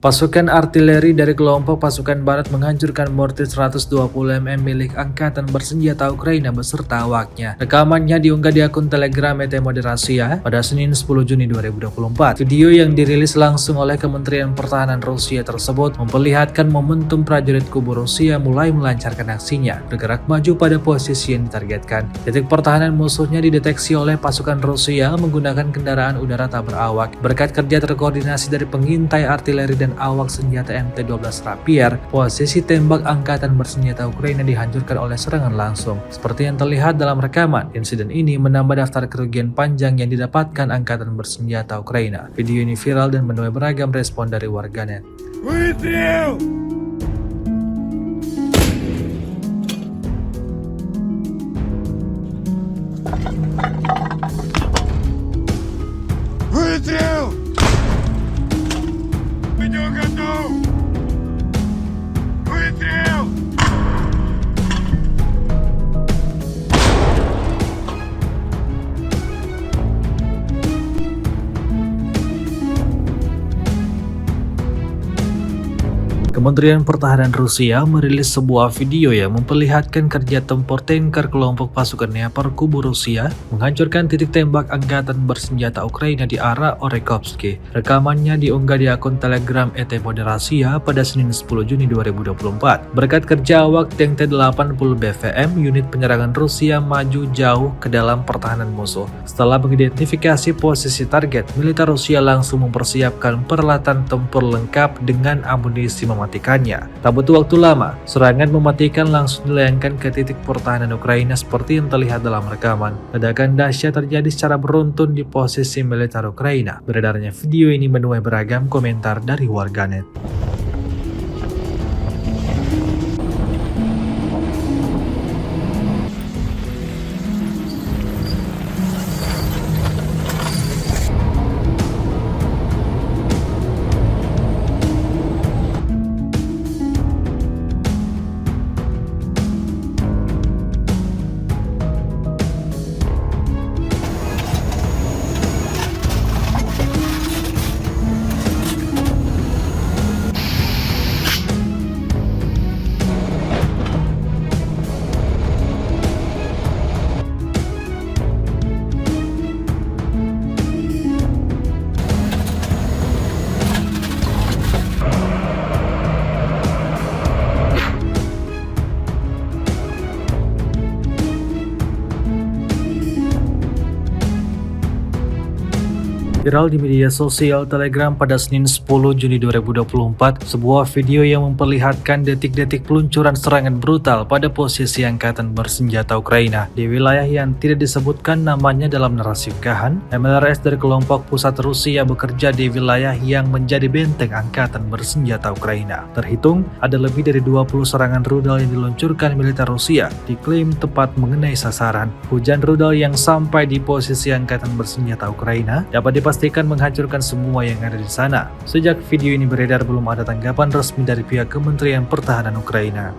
Pasukan artileri dari kelompok pasukan barat menghancurkan mortir 120 mm milik Angkatan Bersenjata Ukraina beserta awaknya. Rekamannya diunggah di akun Telegram ET Moderasia pada Senin 10 Juni 2024. Video yang dirilis langsung oleh Kementerian Pertahanan Rusia tersebut memperlihatkan momentum prajurit kubu Rusia mulai melancarkan aksinya, bergerak maju pada posisi yang ditargetkan. Titik pertahanan musuhnya dideteksi oleh pasukan Rusia menggunakan kendaraan udara tak berawak. Berkat kerja terkoordinasi dari pengintai artileri dan awak senjata MT-12 Rapier, posisi tembak Angkatan Bersenjata Ukraina dihancurkan oleh serangan langsung. Seperti yang terlihat dalam rekaman, insiden ini menambah daftar kerugian panjang yang didapatkan Angkatan Bersenjata Ukraina. Video ini viral dan menuai beragam respon dari warganet. Выстрел! Выстрел! Видео готов! Выстрел! Kementerian Pertahanan Rusia merilis sebuah video yang memperlihatkan kerja tempur tanker kelompok pasukan Dnepr kubu Rusia menghancurkan titik tembak Angkatan Bersenjata Ukraina di arah Orekhovsky. Rekamannya diunggah di akun Telegram ET Moderasia pada Senin 10 Juni 2024. Berkat kerja awak tank T-80 BVM, unit penyerangan Rusia maju jauh ke dalam pertahanan musuh. Setelah mengidentifikasi posisi target, militer Rusia langsung mempersiapkan peralatan tempur lengkap dengan amunisi mematikannya. Tak butuh waktu lama, serangan mematikan langsung dilayangkan ke titik pertahanan Ukraina seperti yang terlihat dalam rekaman. Ledakan dahsyat terjadi secara beruntun di posisi militer Ukraina. Beredarnya video ini menuai beragam komentar dari warganet. Viral di media sosial Telegram pada Senin 10 Juni 2024, sebuah video yang memperlihatkan detik-detik peluncuran serangan brutal pada posisi Angkatan Bersenjata Ukraina di wilayah yang tidak disebutkan namanya dalam narasi unggahan. MLRS dari kelompok pusat Rusia bekerja di wilayah yang menjadi benteng Angkatan Bersenjata Ukraina. Terhitung, ada lebih dari 20 serangan rudal yang diluncurkan militer Rusia, diklaim tepat mengenai sasaran. Hujan rudal yang sampai di posisi Angkatan Bersenjata Ukraina dapat dipastikan menghancurkan semua yang ada di sana. Sejak video ini beredar, belum ada tanggapan resmi dari pihak Kementerian Pertahanan Ukraina.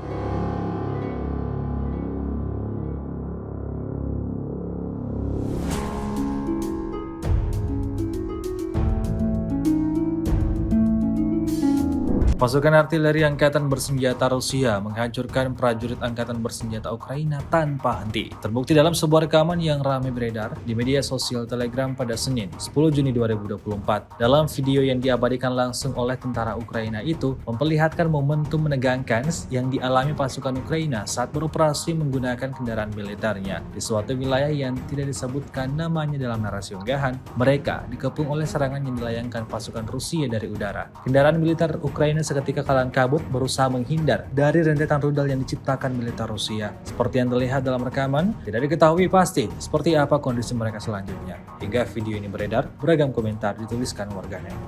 Pasukan artileri Angkatan Bersenjata Rusia menghancurkan prajurit Angkatan Bersenjata Ukraina tanpa henti. Terbukti dalam sebuah rekaman yang ramai beredar di media sosial Telegram pada Senin 10 Juni 2024. Dalam video yang diabadikan langsung oleh tentara Ukraina itu memperlihatkan momentum menegangkan yang dialami pasukan Ukraina saat beroperasi menggunakan kendaraan militernya. Di suatu wilayah yang tidak disebutkan namanya dalam narasi unggahan, mereka dikepung oleh serangan yang dilayangkan pasukan Rusia dari udara. Kendaraan militer Ukraina seketika kalang kabut berusaha menghindar dari rentetan rudal yang diciptakan militer Rusia. Seperti yang terlihat dalam rekaman, tidak diketahui pasti seperti apa kondisi mereka selanjutnya. Hingga video ini beredar, beragam komentar dituliskan warganet.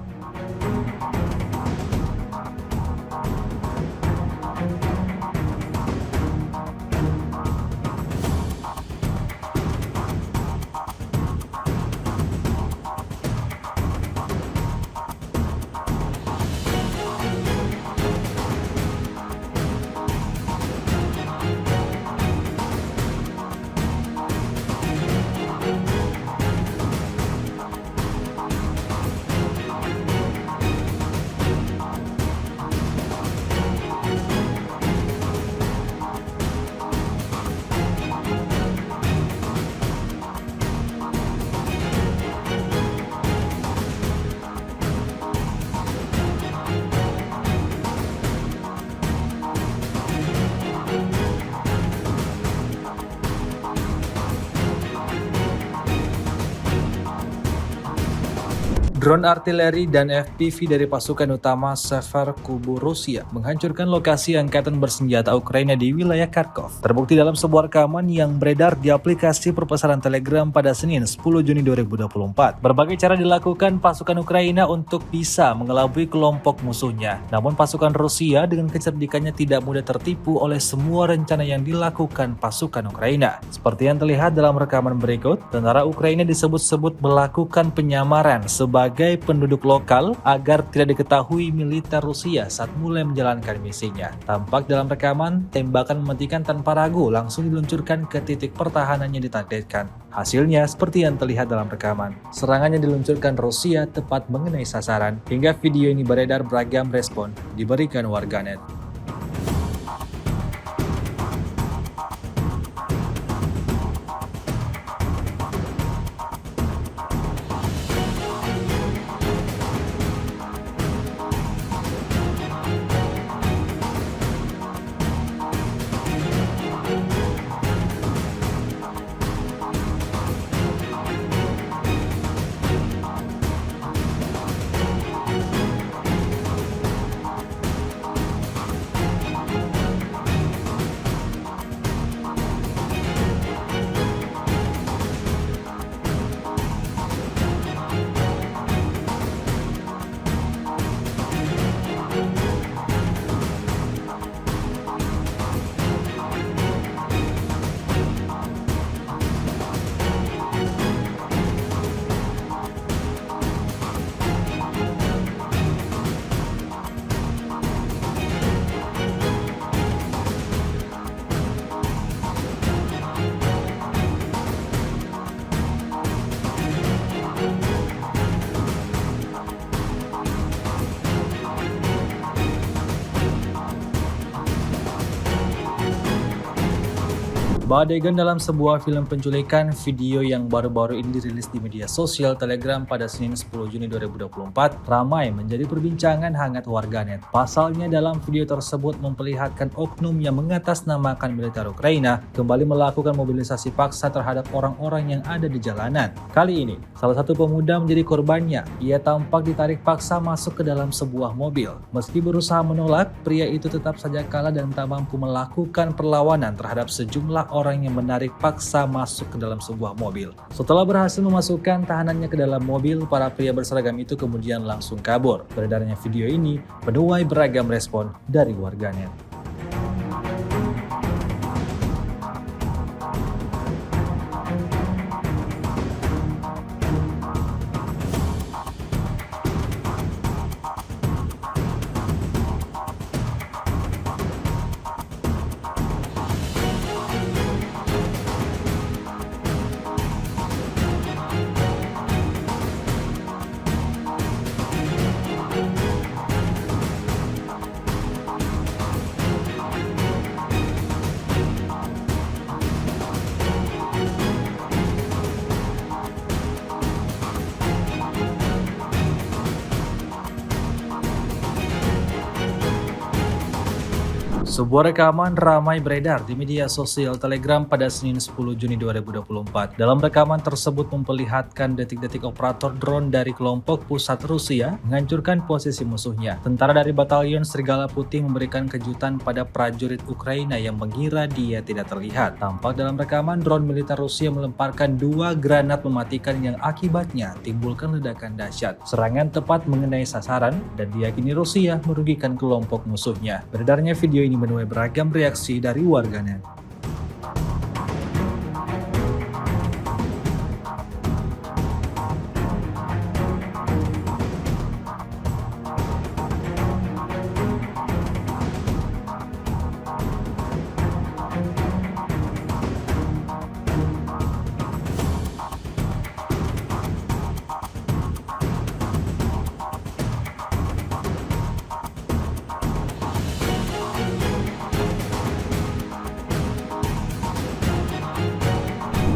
Drone artileri dan FPV dari pasukan utama Sever Kubu Rusia menghancurkan lokasi angkatan bersenjata Ukraina di wilayah Kharkov. Terbukti dalam sebuah rekaman yang beredar di aplikasi perpesanan Telegram pada Senin 10 Juni 2024. Berbagai cara dilakukan pasukan Ukraina untuk bisa mengelabui kelompok musuhnya. Namun pasukan Rusia dengan kecerdikannya tidak mudah tertipu oleh semua rencana yang dilakukan pasukan Ukraina. Seperti yang terlihat dalam rekaman berikut, tentara Ukraina disebut-sebut melakukan penyamaran sebagai penduduk lokal agar tidak diketahui militer Rusia saat mulai menjalankan misinya. Tampak dalam rekaman, tembakan mematikan tanpa ragu langsung diluncurkan ke titik pertahanan yang ditargetkan. Hasilnya seperti yang terlihat dalam rekaman. Serangan yang diluncurkan Rusia tepat mengenai sasaran, hingga video ini beredar beragam respon diberikan warganet. Adegan dalam sebuah film penculikan video yang baru-baru ini dirilis di media sosial Telegram pada Senin 10 Juni 2024 ramai menjadi perbincangan hangat warganet. Pasalnya dalam video tersebut memperlihatkan oknum yang mengatasnamakan militer Ukraina kembali melakukan mobilisasi paksa terhadap orang-orang yang ada di jalanan. Kali ini, salah satu pemuda menjadi korbannya. Ia tampak ditarik paksa masuk ke dalam sebuah mobil. Meski berusaha menolak, pria itu tetap saja kalah dan tak mampu melakukan perlawanan terhadap sejumlah orang yang menarik paksa masuk ke dalam sebuah mobil. Setelah berhasil memasukkan tahanannya ke dalam mobil, para pria berseragam itu kemudian langsung kabur. Beredarnya video ini menuai beragam respon dari warganet. Sebuah rekaman ramai beredar di media sosial Telegram pada Senin 10 Juni 2024. Dalam rekaman tersebut memperlihatkan detik-detik operator drone dari kelompok pusat Rusia menghancurkan posisi musuhnya. Tentara dari Batalion Serigala Putih memberikan kejutan pada prajurit Ukraina yang mengira dia tidak terlihat. Tampak dalam rekaman drone militer Rusia melemparkan 2 granat mematikan yang akibatnya timbulkan ledakan dahsyat. Serangan tepat mengenai sasaran dan diyakini Rusia merugikan kelompok musuhnya. Beredarnya video ini menuai beragam reaksi dari warganet.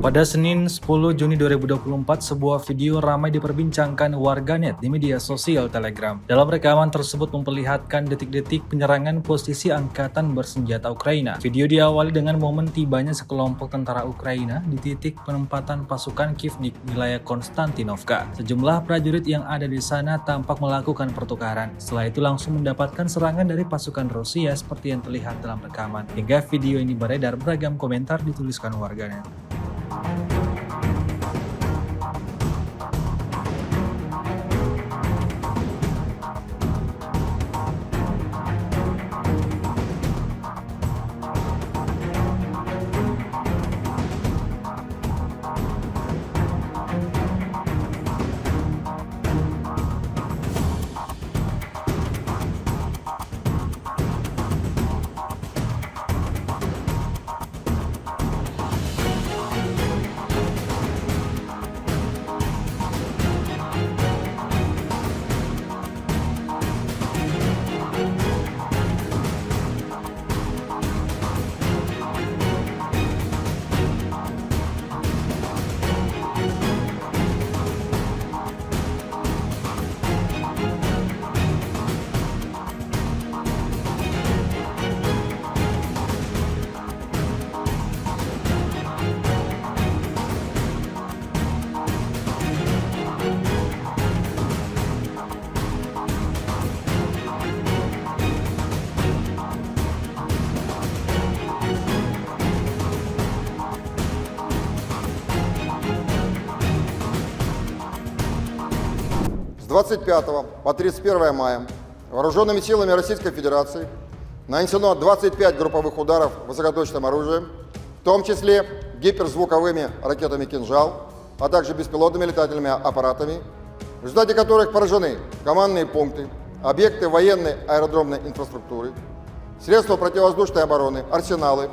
Pada Senin 10 Juni 2024, sebuah video ramai diperbincangkan warganet di media sosial Telegram. Dalam rekaman tersebut memperlihatkan detik-detik penyerangan posisi angkatan bersenjata Ukraina. Video diawali dengan momen tibanya sekelompok tentara Ukraina di titik penempatan pasukan Kiev di wilayah Konstantinovka. Sejumlah prajurit yang ada di sana tampak melakukan pertukaran. Setelah itu langsung mendapatkan serangan dari pasukan Rusia seperti yang terlihat dalam rekaman. Hingga video ini beredar, beragam komentar dituliskan warganet. 25 по 31 мая вооруженными силами Российской Федерации нанесено 25 групповых ударов высокоточным оружием, в том числе гиперзвуковыми ракетами «Кинжал», а также беспилотными летательными аппаратами, в результате которых поражены командные пункты, объекты военной аэродромной инфраструктуры, средства противовоздушной обороны, арсеналы,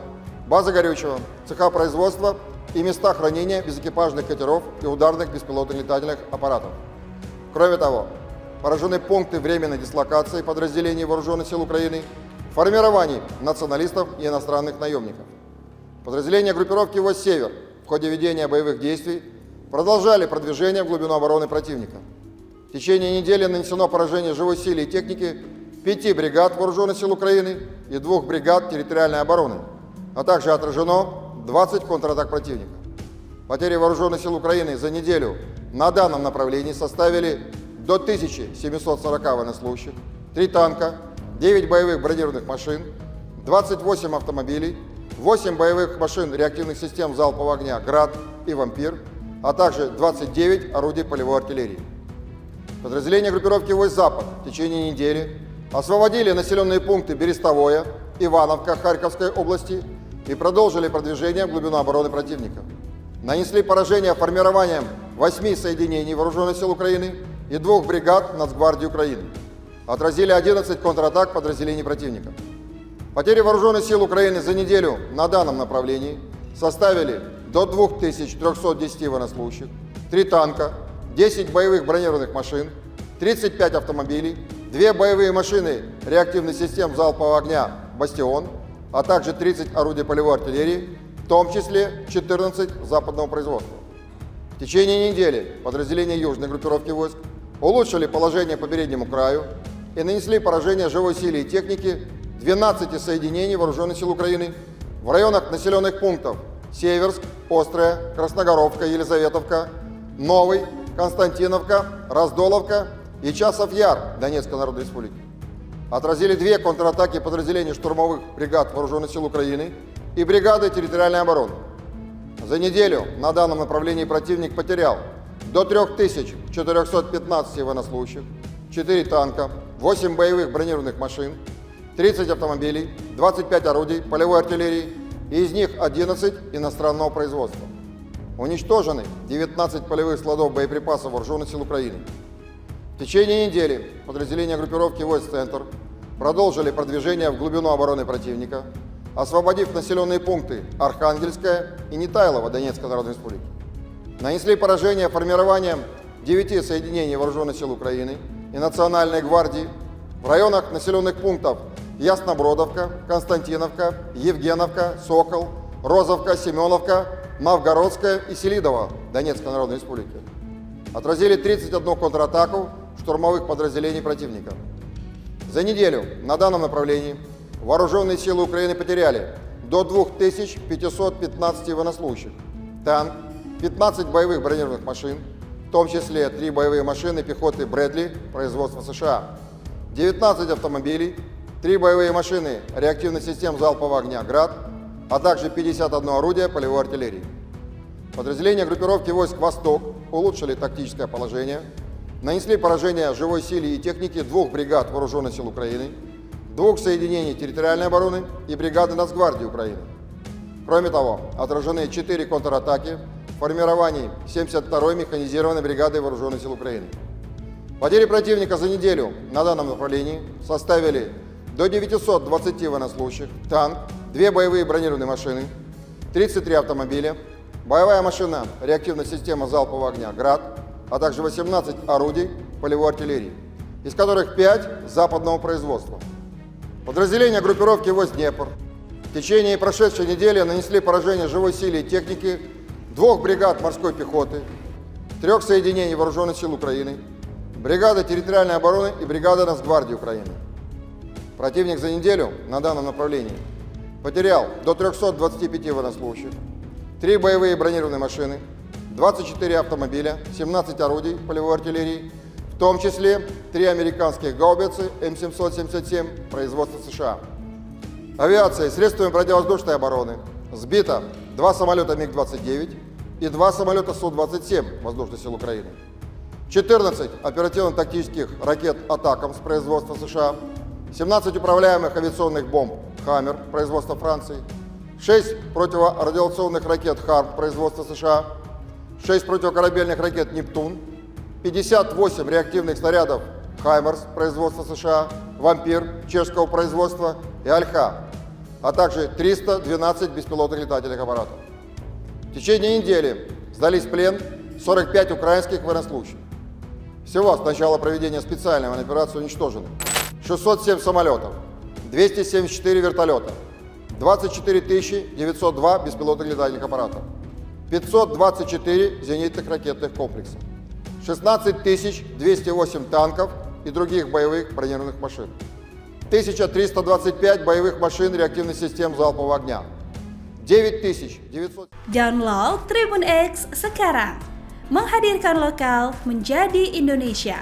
базы горючего, цеха производства и места хранения безэкипажных катеров и ударных беспилотных летательных аппаратов. Кроме того, поражены пункты временной дислокации подразделений Вооруженных сил Украины, формирований националистов и иностранных наемников. Подразделения группировки войск «Север» в ходе ведения боевых действий продолжали продвижение в глубину обороны противника. В течение недели нанесено поражение живой силе и техники 5 бригад Вооруженных сил Украины и 2 бригад территориальной обороны, а также отражено 20 контратак противника. Потери Вооруженных сил Украины за неделю на данном направлении составили до 1740 военнослужащих, 3 танка, 9 боевых бронированных машин, 28 автомобилей, 8 боевых машин реактивных систем залпового огня «Град» и «Вампир», а также 29 орудий полевой артиллерии. Подразделения группировки войск «Запад» в течение недели освободили населенные пункты Берестовое, Ивановка Харьковской области и продолжили продвижение в глубину обороны противника. Нанесли поражение формированием 8 соединений Вооруженных сил Украины и 2 бригад Нацгвардии Украины. Отразили 11 контратак подразделений противника. Потери Вооруженных сил Украины за неделю на данном направлении составили до 2310 военнослужащих, 3 танка, 10 боевых бронированных машин, 35 автомобилей, 2 боевые машины реактивных систем залпового огня «Бастион», а также 30 орудий полевой артиллерии, в том числе 14 западного производства. В течение недели подразделения южной группировки войск улучшили положение по переднему краю и нанесли поражение живой силе и технике 12 соединений Вооруженных сил Украины в районах населенных пунктов Северск, Острая, Красногоровка, Елизаветовка, Новый, Константиновка, Раздоловка и Часов-Яр Донецкой Народной Республики. Отразили 2 контратаки подразделений штурмовых бригад Вооруженных сил Украины и бригады территориальной обороны. За неделю на данном направлении противник потерял до 3415 военнослужащих, 4 танка, 8 боевых бронированных машин, 30 автомобилей, 25 орудий полевой артиллерии, и из них 11 иностранного производства. Уничтожены 19 полевых складов боеприпасов Вооруженных сил Украины. В течение недели подразделения группировки войск «Центр» продолжили продвижение в глубину обороны противника, освободив населенные пункты Архангельская и Нетайлово Донецкой Народной Республики. Нанесли поражение формированием 9 соединений Вооруженных сил Украины и Национальной гвардии в районах населенных пунктов Яснобродовка, Константиновка, Евгеновка, Сокол, Розовка, Семеновка Новгородская и Селидово Донецкой Народной Республики. Отразили 31 контратаку штурмовых подразделений противника. За неделю на данном направлении вооруженные силы Украины потеряли до 2515 военнослужащих, танк, 15 боевых бронированных машин, в том числе 3 боевые машины пехоты Брэдли производства США, 19 автомобилей, 3 боевые машины реактивных систем залпового огня «Град», а также 51 орудие полевой артиллерии. Подразделения группировки войск «Восток» улучшили тактическое положение, нанесли поражение живой силе и технике 2 бригад Вооруженных сил Украины, 2 соединений территориальной обороны и бригады Нацгвардии Украины. Кроме того, отражены 4 контратаки в формировании 72-й механизированной бригады Вооруженных сил Украины. Потери противника за неделю на данном направлении составили до 920 военнослужащих, танк, 2 боевые бронированные машины, 33 автомобиля, боевая машина реактивной системы залпового огня «Град», а также 18 орудий полевой артиллерии, из которых 5 западного производства. Подразделения группировки войск «Днепр» в течение прошедшей недели нанесли поражение живой силе и технике 2 бригад морской пехоты, 3 соединений Вооруженных сил Украины, бригады территориальной обороны и бригады Нацгвардии Украины. Противник за неделю на данном направлении потерял до 325 военнослужащих, 3 боевые бронированные машины, 24 автомобиля, 17 орудий полевой артиллерии, в том числе 3 американских гаубицы М777 производства США. Авиацией, средствами противовоздушной обороны сбито 2 самолета МиГ-29 и 2 самолета Су-27 Воздушных сил Украины, 14 оперативно-тактических ракет «Атакамс» производства США, 17 управляемых авиационных бомб «Хаммер» производства Франции, 6 противорадиационных ракет «Харм» производства США, 6 противокорабельных ракет «Нептун», 58 реактивных снарядов «Хаймерс» производства США, «Вампир» чешского производства и «Альха», а также 312 беспилотных летательных аппаратов. В течение недели сдались в плен 45 украинских военнослужащих. Всего с начала проведения специальной военной операции уничтожено 607 самолетов, 274 вертолета, 24 902 беспилотных летательных аппаратов, 524 зенитных ракетных комплексов, 16 208 танков и других боевых бронированных машин, 1325 боевых машин реактивных систем залпового огня, 9900... Download Tribun X sekarang, menghadirkan lokal menjadi Indonesia.